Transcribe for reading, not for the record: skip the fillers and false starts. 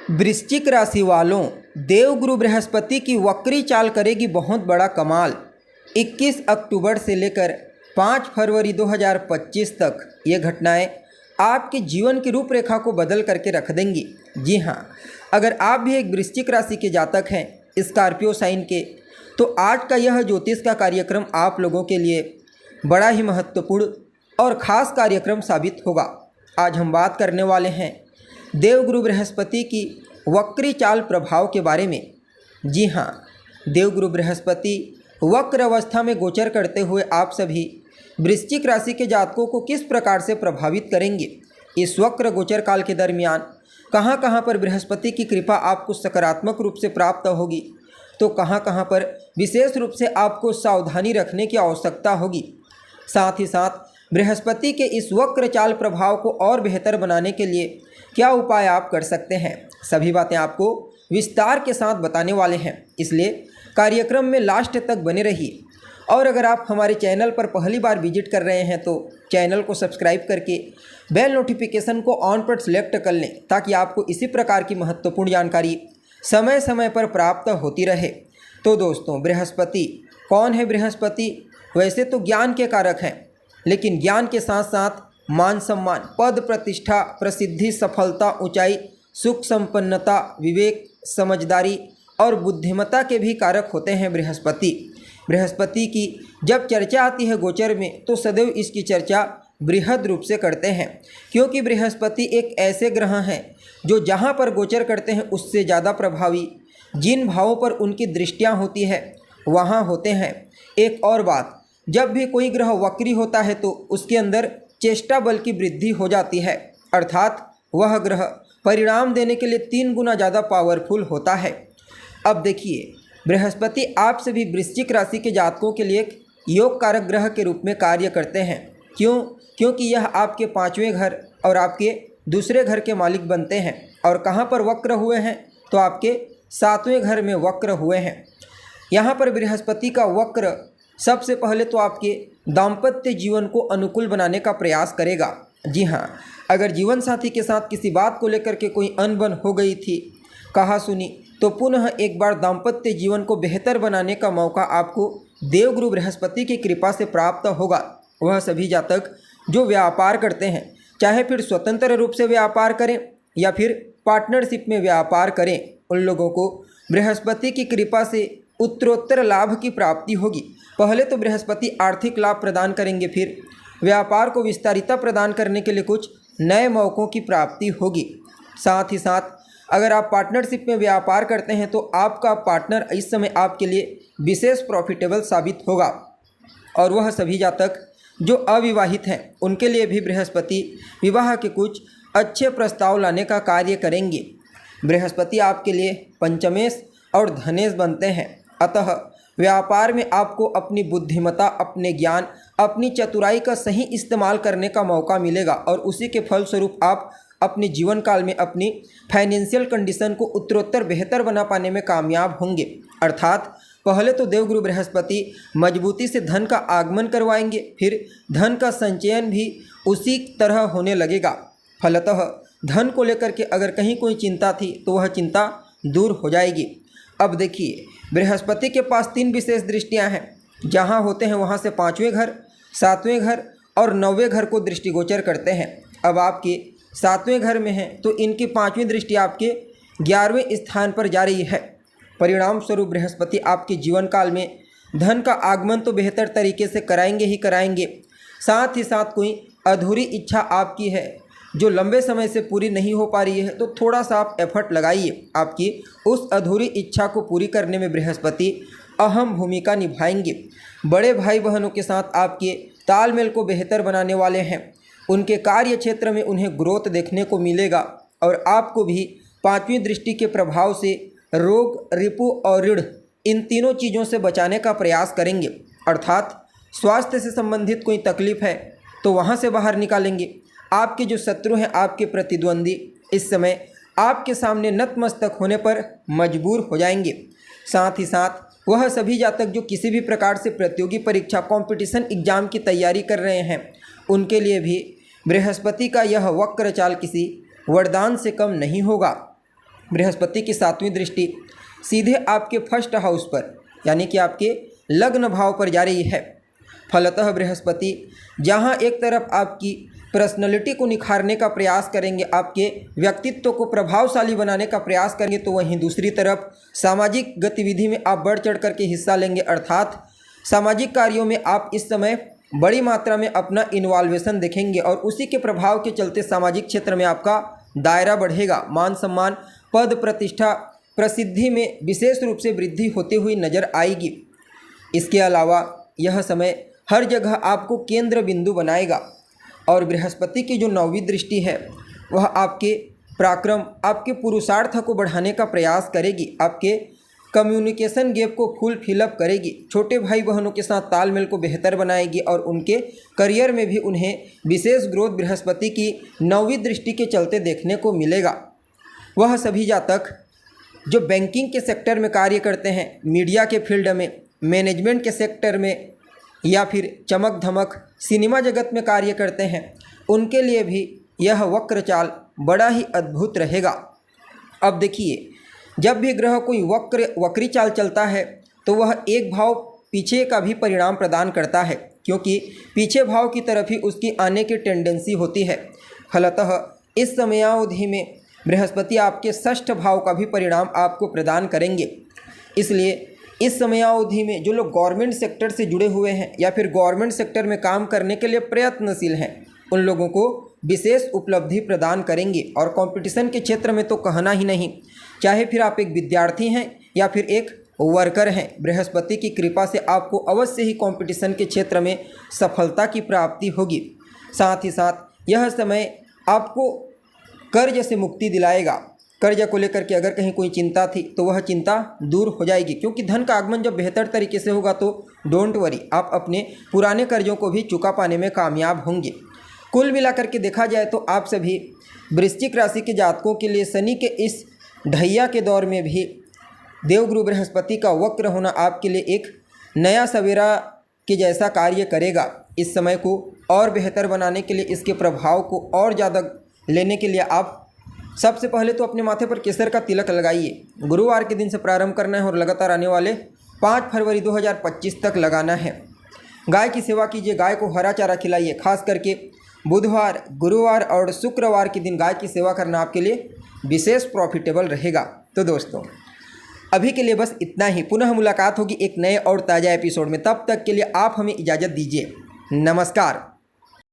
वृश्चिक राशि वालों, देवगुरु बृहस्पति की वक्री चाल करेगी बहुत बड़ा कमाल। 21 अक्टूबर से लेकर 5 फरवरी 2025 तक ये घटनाएं आपके जीवन की रूपरेखा को बदल करके रख देंगी। जी हाँ, अगर आप भी एक वृश्चिक राशि के जातक हैं, स्कॉर्पियो साइन के, तो आज का यह ज्योतिष का कार्यक्रम आप लोगों के लिए बड़ा ही महत्वपूर्ण और ख़ास कार्यक्रम साबित होगा। आज हम बात करने वाले हैं देवगुरु बृहस्पति की वक्री चाल प्रभाव के बारे में। जी हाँ, देवगुरु बृहस्पति वक्र अवस्था में गोचर करते हुए आप सभी वृश्चिक राशि के जातकों को किस प्रकार से प्रभावित करेंगे। इस वक्र गोचर काल के दरमियान कहाँ कहाँ पर बृहस्पति की कृपा आपको सकारात्मक रूप से प्राप्त होगी, तो कहाँ कहाँ पर विशेष रूप से आपको सावधानी रखने की आवश्यकता होगी। साथ ही साथ बृहस्पति के इस वक्र चाल प्रभाव को और बेहतर बनाने के लिए क्या उपाय आप कर सकते हैं, सभी बातें आपको विस्तार के साथ बताने वाले हैं, इसलिए कार्यक्रम में लास्ट तक बने रहिए। और अगर आप हमारे चैनल पर पहली बार विजिट कर रहे हैं तो चैनल को सब्सक्राइब करके बेल नोटिफिकेशन को ऑन पर सेलेक्ट कर लें, ताकि आपको इसी प्रकार की महत्वपूर्ण जानकारी समय समय पर प्राप्त होती रहे। तो दोस्तों, बृहस्पति कौन है? बृहस्पति वैसे तो ज्ञान के कारक हैं, लेकिन ज्ञान के साथ साथ मान सम्मान, पद प्रतिष्ठा, प्रसिद्धि, सफलता, ऊंचाई, सुख संपन्नता, विवेक, समझदारी और बुद्धिमत्ता के भी कारक होते हैं बृहस्पति। बृहस्पति की जब चर्चा आती है गोचर में, तो सदैव इसकी चर्चा बृहद रूप से करते हैं, क्योंकि बृहस्पति एक ऐसे ग्रह हैं जो जहाँ पर गोचर करते हैं उससे ज़्यादा प्रभावी जिन भावों पर उनकी दृष्टियाँ होती है वहाँ होते हैं। एक और बात, जब भी कोई ग्रह वक्री होता है तो उसके अंदर चेष्टा बल की वृद्धि हो जाती है, अर्थात वह ग्रह परिणाम देने के लिए 3 गुना ज़्यादा पावरफुल होता है। अब देखिए, बृहस्पति आप सभी वृश्चिक राशि के जातकों के लिए एक योग कारक ग्रह के रूप में कार्य करते हैं। क्यों? क्योंकि यह आपके 5वें घर और आपके दूसरे घर के मालिक बनते हैं। और कहाँ पर वक्र हुए हैं? तो आपके 7वें घर में वक्र हुए हैं। यहाँ पर बृहस्पति का वक्र सबसे पहले तो आपके दाम्पत्य जीवन को अनुकूल बनाने का प्रयास करेगा। जी हाँ, अगर जीवन साथी के साथ किसी बात को लेकर के कोई अनबन हो गई थी, कहा सुनी, तो पुनः एक बार दाम्पत्य जीवन को बेहतर बनाने का मौका आपको देवगुरु बृहस्पति की कृपा से प्राप्त होगा। वह सभी जातक जो व्यापार करते हैं, चाहे फिर स्वतंत्र रूप से व्यापार करें या फिर पार्टनरशिप में व्यापार करें, उन लोगों को बृहस्पति की कृपा से उत्तरोत्तर लाभ की प्राप्ति होगी। पहले तो बृहस्पति आर्थिक लाभ प्रदान करेंगे, फिर व्यापार को विस्तारिता प्रदान करने के लिए कुछ नए मौक़ों की प्राप्ति होगी। साथ ही साथ अगर आप पार्टनरशिप में व्यापार करते हैं तो आपका पार्टनर इस समय आपके लिए विशेष प्रॉफिटेबल साबित होगा। और वह सभी जातक जो अविवाहित हैं, उनके लिए भी बृहस्पति विवाह के कुछ अच्छे प्रस्ताव लाने का कार्य करेंगे। बृहस्पति आपके लिए पंचमेश और धनेश बनते हैं, अतः व्यापार में आपको अपनी बुद्धिमत्ता, अपने ज्ञान, अपनी चतुराई का सही इस्तेमाल करने का मौका मिलेगा और उसी के फलस्वरूप आप अपने जीवन काल में अपनी फाइनेंशियल कंडीशन को उत्तरोत्तर बेहतर बना पाने में कामयाब होंगे। अर्थात पहले तो देवगुरु बृहस्पति मजबूती से धन का आगमन करवाएंगे, फिर धन का संचयन भी उसी तरह होने लगेगा। फलतः धन को लेकर के अगर कहीं कोई चिंता थी तो वह चिंता दूर हो जाएगी। अब देखिए, बृहस्पति के पास 3 विशेष दृष्टियां हैं। जहां होते हैं वहां से 5वें घर, 7वें घर और 9वें घर को दृष्टिगोचर करते हैं। अब आपके 7वें घर में है तो इनकी 5वीं दृष्टि आपके 11वें स्थान पर जा रही है। परिणाम स्वरूप बृहस्पति आपके जीवन काल में धन का आगमन तो बेहतर तरीके से कराएंगे ही कराएंगे, साथ ही साथ कोई अधूरी इच्छा आपकी है जो लंबे समय से पूरी नहीं हो पा रही है, तो थोड़ा सा आप एफर्ट लगाइए। आपकी उस अधूरी इच्छा को पूरी करने में बृहस्पति अहम भूमिका निभाएंगे। बड़े भाई बहनों के साथ आपके तालमेल को बेहतर बनाने वाले हैं। उनके कार्य क्षेत्र में उन्हें ग्रोथ देखने को मिलेगा और आपको भी 5वीं दृष्टि के प्रभाव से रोग, रिपु और ऋण, इन तीनों चीज़ों से बचाने का प्रयास करेंगे। अर्थात स्वास्थ्य से संबंधित कोई तकलीफ है तो वहाँ से बाहर निकालेंगे। आपके जो शत्रु हैं, आपके प्रतिद्वंदी, इस समय आपके सामने नतमस्तक होने पर मजबूर हो जाएंगे। साथ ही साथ वह सभी जातक जो किसी भी प्रकार से प्रतियोगी परीक्षा, कंपटीशन एग्जाम की तैयारी कर रहे हैं, उनके लिए भी बृहस्पति का यह वक्र चाल किसी वरदान से कम नहीं होगा। बृहस्पति की 7वीं दृष्टि सीधे आपके फर्स्ट हाउस पर यानी कि आपके लग्न भाव पर जा रही है। फलतः बृहस्पति जहां एक तरफ आपकी पर्सनैलिटी को निखारने का प्रयास करेंगे, आपके व्यक्तित्व को प्रभावशाली बनाने का प्रयास करेंगे, तो वहीं दूसरी तरफ सामाजिक गतिविधि में आप बढ़ चढ़ करके हिस्सा लेंगे। अर्थात सामाजिक कार्यों में आप इस समय बड़ी मात्रा में अपना इन्वॉल्वेशन देखेंगे और उसी के प्रभाव के चलते सामाजिक क्षेत्र में आपका दायरा बढ़ेगा। मान सम्मान, पद प्रतिष्ठा, प्रसिद्धि में विशेष रूप से वृद्धि होती हुई नजर आएगी। इसके अलावा यह समय हर जगह आपको केंद्र बिंदु बनाएगा और बृहस्पति की जो 9वीं दृष्टि है वह आपके पराक्रम, आपके पुरुषार्थ को बढ़ाने का प्रयास करेगी, आपके कम्युनिकेशन गैप को फुल फिलअप करेगी, छोटे भाई बहनों के साथ तालमेल को बेहतर बनाएगी और उनके करियर में भी उन्हें विशेष ग्रोथ बृहस्पति की 9वीं दृष्टि के चलते देखने को मिलेगा। वह सभी जातक जो बैंकिंग के सेक्टर में कार्य करते हैं, मीडिया के फील्ड में, मैनेजमेंट के सेक्टर में या फिर चमक धमक सिनेमा जगत में कार्य करते हैं, उनके लिए भी यह वक्र चाल बड़ा ही अद्भुत रहेगा। अब देखिए, जब भी ग्रह कोई वक्री चाल चलता है तो वह एक भाव पीछे का भी परिणाम प्रदान करता है, क्योंकि पीछे भाव की तरफ ही उसकी आने की टेंडेंसी होती है। फलतः इस समयावधि में बृहस्पति आपके 6ठ भाव का भी परिणाम आपको प्रदान करेंगे। इसलिए इस समयावधि में जो लोग गवर्नमेंट सेक्टर से जुड़े हुए हैं या फिर गवर्नमेंट सेक्टर में काम करने के लिए प्रयत्नशील हैं, उन लोगों को विशेष उपलब्धि प्रदान करेंगे। और कंपटीशन के क्षेत्र में तो कहना ही नहीं, चाहे फिर आप एक विद्यार्थी हैं या फिर एक वर्कर हैं, बृहस्पति की कृपा से आपको अवश्य ही कंपटीशन के क्षेत्र में सफलता की प्राप्ति होगी। साथ ही साथ यह समय आपको कर्ज से मुक्ति दिलाएगा। कर्ज को लेकर के अगर कहीं कोई चिंता थी तो वह चिंता दूर हो जाएगी, क्योंकि धन का आगमन जब बेहतर तरीके से होगा तो डोंट वरी, आप अपने पुराने कर्जों को भी चुका पाने में कामयाब होंगे। कुल मिलाकर के देखा जाए तो आप सभी वृश्चिक राशि के जातकों के लिए शनि के इस ढैया के दौर में भी देवगुरु बृहस्पति का वक्र होना आपके लिए एक नया सवेरा के जैसा कार्य करेगा। इस समय को और बेहतर बनाने के लिए, इसके प्रभाव को और ज़्यादा लेने के लिए आप सबसे पहले तो अपने माथे पर केसर का तिलक लगाइए। गुरुवार के दिन से प्रारंभ करना है और लगातार आने वाले 5 फरवरी 2025 तक लगाना है। गाय की सेवा कीजिए, गाय को हरा चारा खिलाइए। खास करके बुधवार, गुरुवार और शुक्रवार के दिन गाय की सेवा करना आपके लिए विशेष प्रॉफिटेबल रहेगा। तो दोस्तों, अभी के लिए बस इतना ही। पुनः मुलाकात होगी एक नए और ताज़ा एपिसोड में। तब तक के लिए आप हमें इजाज़त दीजिए। नमस्कार।